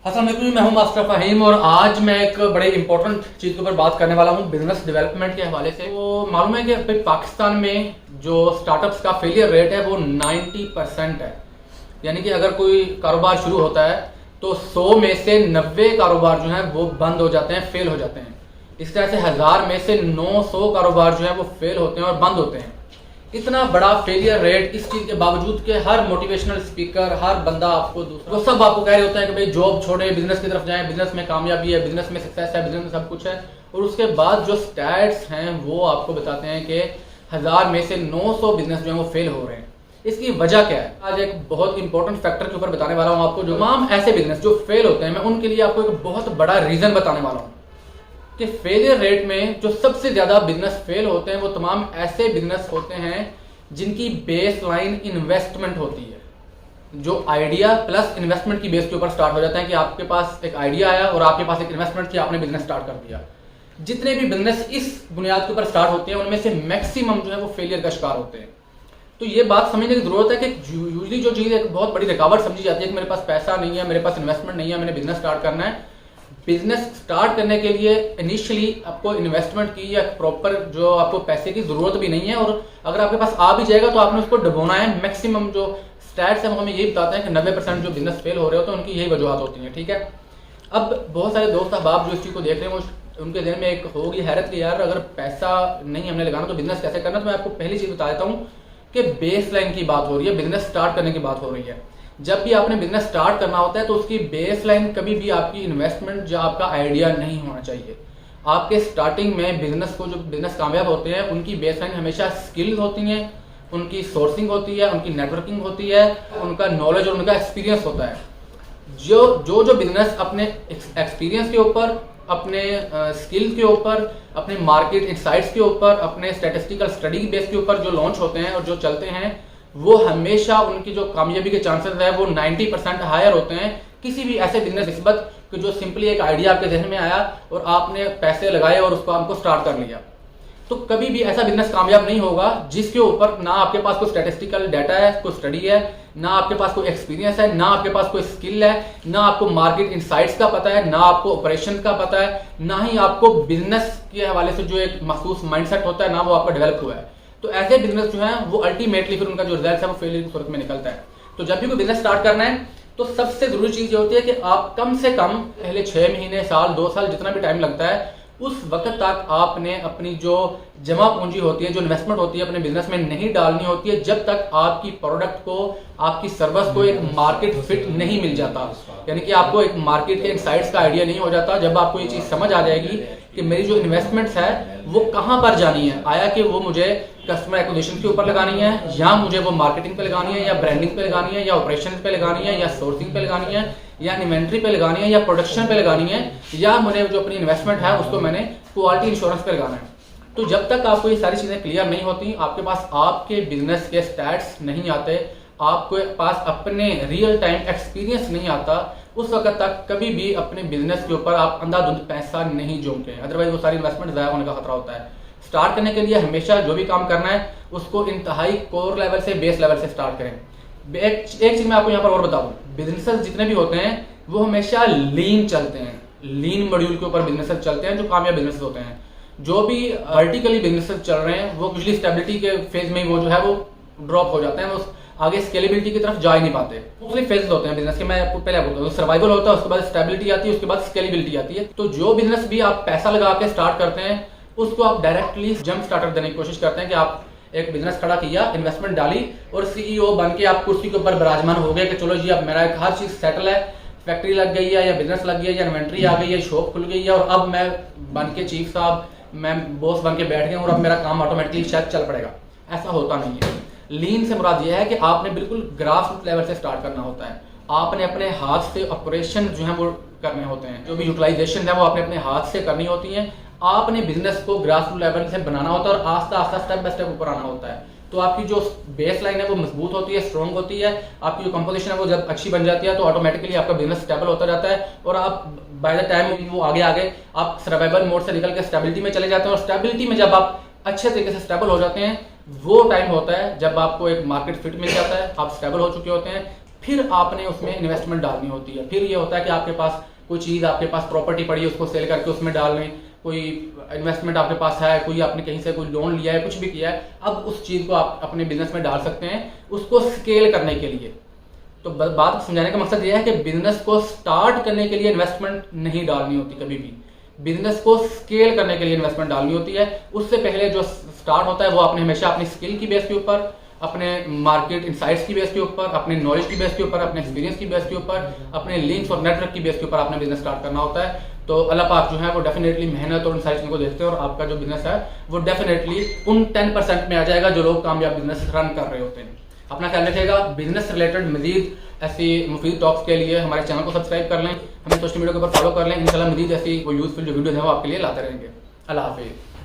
अस्सलाम वालेकुम, मैं हूं मास्टर फ़हीम और आज मैं एक बड़े इंपॉर्टेंट चीज़ के ऊपर बात करने वाला हूं बिजनेस डेवलपमेंट के हवाले से। तो मालूम है कि अभी पाकिस्तान में जो स्टार्टअप्स का फेलियर रेट है वो 90% है। यानी कि अगर कोई कारोबार शुरू होता है तो 100 में से 90 कारोबार जो है वो बंद हो जाते हैं, फेल हो जाते हैं। इस तरह से 1000 में से 900 कारोबार जो है वो फेल होते हैं और बंद होते हैं। इतना बड़ा फेलियर रेट, इस चीज के बावजूद कि हर मोटिवेशनल स्पीकर, हर बंदा आपको वो सब आपको कह रहे होते हैं कि भाई जॉब छोड़े, बिजनेस की तरफ जाएं, बिजनेस में कामयाबी है, बिजनेस में सक्सेस है, बिजनेस में सब कुछ है। और उसके बाद जो स्टैट्स हैं वो आपको बताते हैं कि 1000 में से 900 बिजनेस जो है वो फेल हो रहे हैं। इसकी वजह क्या है, आज एक बहुत इंपॉर्टेंट फैक्टर के ऊपर बताने वाला हूं आपको। जो तमाम ऐसे बिजनेस जो फेल होते हैं, मैं उनके लिए आपको एक बहुत बड़ा रीजन बताने वाला हूं कि फेलियर रेट में जो सबसे ज्यादा बिजनेस फेल होते हैं वो तमाम ऐसे बिजनेस होते हैं जिनकी बेस लाइन इन्वेस्टमेंट होती है। जो आइडिया प्लस इन्वेस्टमेंट की बेस के ऊपर स्टार्ट हो जाता है कि आपके पास एक आइडिया आया और आपके पास एक इन्वेस्टमेंट थी, आपने बिजनेस स्टार्ट कर दिया। जितने भी बिजनेस इस बुनियाद के ऊपर स्टार्ट होते हैं उनमें से मैक्सिमम जो है वो फेलियर का शिकार होते हैं। तो ये बात समझने की जरूरत है कि यूजली जो चीज एक बहुत बड़ी रुकावट समझी जाती है कि मेरे पास पैसा नहीं है, मेरे पास इन्वेस्टमेंट नहीं है, मैंने बिजनेस स्टार्ट करना है। बिजनेस स्टार्ट करने के लिए इनिशियली आपको इन्वेस्टमेंट की या प्रॉपर जो आपको पैसे की जरूरत भी नहीं है, और अगर आपके पास आ भी जाएगा तो आपने उसको डुबोना है। मैक्सिमम जो स्टैट्स हैं वो हमें यही बताते हैं कि 90% जो बिजनेस फेल हो रहे होते हैं उनकी यही वजूहत होती हैं। ठीक है, अब बहुत सारे दोस्त अहबाब जो इस चीज को देख रहे हैं वो उनके दिल में एक होगी हैरत कि यार अगर पैसा नहीं हमने लगाना तो बिजनेस कैसे करना। तो मैं आपको पहली चीज बता देता हूँ कि बेस लाइन की बात हो रही है, बिजनेस स्टार्ट करने की बात हो रही है। जब भी आपने बिजनेस स्टार्ट करना होता है तो उसकी बेस लाइन कभी भी आपकी इन्वेस्टमेंट या आपका आइडिया नहीं होना चाहिए। आपके स्टार्टिंग में बिजनेस को, जो बिजनेस कामयाब होते हैं उनकी बेस लाइन हमेशा स्किल्स होती हैं, उनकी सोर्सिंग होती है, उनकी नेटवर्किंग होती है, उनका नॉलेज और उनका एक्सपीरियंस होता है। जो बिजनेस अपने एक्सपीरियंस के ऊपर, अपने स्किल के ऊपर, अपने मार्केट इंसाइट्स के ऊपर, अपने स्टैटिस्टिकल स्टडी बेस के ऊपर जो लॉन्च होते हैं और जो चलते हैं वो हमेशा उनकी जो कामयाबी के चांसेस है वो 90% हायर होते हैं किसी भी ऐसे बिजनेस निस्बत कि जो सिंपली एक आइडिया आपके जहन में आया और आपने पैसे लगाए और उसको आपको स्टार्ट कर लिया। तो कभी भी ऐसा बिजनेस कामयाब नहीं होगा जिसके ऊपर ना आपके पास कोई स्टैटिस्टिकल डाटा है, कोई स्टडी है, ना आपके पास कोई एक्सपीरियंस है, ना आपके पास कोई स्किल है, ना आपको मार्केट इंसाइट्स का पता है, ना आपको ऑपरेशन का पता है, ना ही आपको बिजनेस के हवाले से जो एक मखसूस माइंडसेट होता है ना वो आपका डेवलप हुआ है। तो ऐसे बिजनेस जो है वो अल्टीमेटली फिर उनका जो रिजल्ट है वो फेलियर की सूरत में निकलता है। तो जब भी कोई बिजनेस स्टार्ट करना है तो सबसे जरूरी चीज ये होती है कि आप कम से कम पहले 6 महीने, साल, 2 साल, जितना भी टाइम लगता है उस वक्त तक आपने अपनी जो जमा पूंजी होती है, जो इन्वेस्टमेंट होती है अपने बिजनेस में नहीं डालनी होती है जब तक आपकी प्रोडक्ट को, आपकी सर्विस को एक मार्केट फिट नहीं मिल जाता। यानी कि आपको एक मार्केट के इनसाइट्स का आइडिया नहीं हो जाता। जब आपको ये चीज समझ आ जाएगी कि मेरी जो इन्वेस्टमेंट्स है वो कहां पर जानी है, आया कि वो मुझे कस्टमर एक्विजिशन के ऊपर लगानी है, या मुझे वो मार्केटिंग पे लगानी है, या ब्रांडिंग पे लगानी है, या ऑपरेशन पे लगानी है, या सोर्सिंग पे लगानी है, या इन्वेंट्री पे लगानी है, या प्रोडक्शन पे लगानी है, या मुझे जो अपनी इन्वेस्टमेंट है उसको मैंने क्वालिटी इंश्योरेंस पे लगाना है। तो जब तक आपको ये सारी चीजें क्लियर नहीं होती, आपके पास आपके बिजनेस के स्टैट्स नहीं आते, आपके पास अपने रियल टाइम एक्सपीरियंस नहीं आता, उस वक्त तक कभी भी अपने बिजनेस के ऊपर आप अंधाधुंध पैसा नहीं जोड़ते, अदरवाइज वो सारी इन्वेस्टमेंट ज़ाया होने का खतरा होता है। स्टार्ट करने के लिए हमेशा जो भी काम करना है उसको इंतहाई कोर लेवल से, बेस लेवल से स्टार्ट करें। एक चीज मैं आपको यहाँ पर और बता दूं, बिजनेसेस जितने भी होते हैं वो हमेशा लीन चलते हैं, लीन मॉड्यूल के ऊपर बिजनेसेस चलते हैं जो कामयाब बिजनेसेस होते हैं। जो भी वर्टिकली बिजनेसेस चल रहे हैं वो यूजुअली स्टेबिलिटी के फेज में वो जो है वो ड्रॉप हो जाते हैं, वो आगे स्केलेबिलिटी की तरफ जा ही नहीं पाते। दूसरे फेज होते हैं बिजनेस के, मैं आपको पहले बोलता हूँ, सर्वाइवल होता है, उसके बाद स्टेबिलिटी आती है, उसके बाद स्केलेबिलिटी आती है। तो जो बिजनेस भी आप पैसा लगा के स्टार्ट करते हैं उसको आप डायरेक्टली जंप स्टार्टर देने की कोशिश करते हैं कि आप एक बिजनेस खड़ा किया, इन्वेस्टमेंट डाली और सीईओ बन के आप कुर्सी के ऊपर विराजमान हो गए कि चलो जी अब मेरा एक हर चीज सेटल है, फैक्ट्री लग गई है, या बिजनेस लग गया, या इन्वेंट्री आ गई है, शॉप खुल गई है, और अब मैं बन के चीफ साहब, मैं बॉस बन के बैठ गया और अब मेरा काम ऑटोमेटिकली शायद चल पड़ेगा। ऐसा होता नहीं है। लीन से मुराद यह है कि आपने बिल्कुल ग्रास रूट लेवल से स्टार्ट करना होता है। आपने अपने हाथ से ऑपरेशन जो है वो करने होते हैं, जो भी यूटिलाइजेशन है वो आपने अपने हाथ से करनी होती है। आपने बिजनेस को ग्रास रूट लेवल से बनाना होता है और आस्ता आस्ता स्टेप बाय स्टेप ऊपर आना होता है। तो आपकी जो बेस लाइन है वो मजबूत होती है, स्ट्रॉन्ग होती है। आपकी जो कंपोजिशन है वो जब अच्छी बन जाती है तो ऑटोमेटिकली आपका बिजनेस स्टेबल होता जाता है और आप बाय द टाइम वो आगे आगे आप सर्वाइवल मोड से निकल के स्टेबिलिटी में चले जाते हैं। और स्टेबिलिटी में जब आप अच्छे तरीके से स्टेबल हो जाते हैं वो टाइम होता है जब आपको एक मार्केट फिट मिल जाता है, आप स्टेबल हो चुके होते हैं। फिर आपने उसमें इन्वेस्टमेंट डालनी होती है। फिर ये होता है कि आपके पास कोई चीज़, आपके पास प्रॉपर्टी पड़ी है, उसको सेल करके उसमें डाल लें, कोई इन्वेस्टमेंट आपके पास है, कोई आपने कहीं से कोई लोन लिया है, कुछ भी किया है, अब उस चीज़ को आप अपने बिजनेस में डाल सकते हैं उसको स्केल करने के लिए। तो बात समझाने का मकसद यह है कि बिजनेस को स्टार्ट करने के लिए इन्वेस्टमेंट नहीं डालनी होती कभी भी, बिजनेस को स्केल करने के लिए इन्वेस्टमेंट डालनी होती है। उससे पहले जो स्टार्ट होता है वो आपने हमेशा अपनी स्किल की बेस के ऊपर, अपने मार्केट इंसाइट्स की बेस के ऊपर, अपने नॉलेज की बेस के ऊपर, अपने एक्सपीरियंस की बेस के ऊपर, अपने लिंक्स और नेटवर्क की बेस के ऊपर आपने बिजनेस स्टार्ट करना होता है। तो अल्लाह पाक जो है वो डेफिनेटली मेहनत और इन सारी चीज़ों को देखते हैं और आपका जो बिजनेस है वो डेफिनेटली उन 10% में आ जाएगा जो लोग कामयाब बिजनेस रन कर रहे होते हैं। अपना ख्याल रखिएगा। बिजनेस रिलेटेड मजीद ऐसी मुफीद टॉक्स के लिए हमारे चैनल को सब्सक्राइब कर लें, हमें सोशल मीडिया के ऊपर फॉलो कर लें। इंशाल्लाह मजीद ऐसी कोई यूजफुल जो वीडियो है वो आपके लिए लाते रहेंगे। अल्लाह हाफिज़।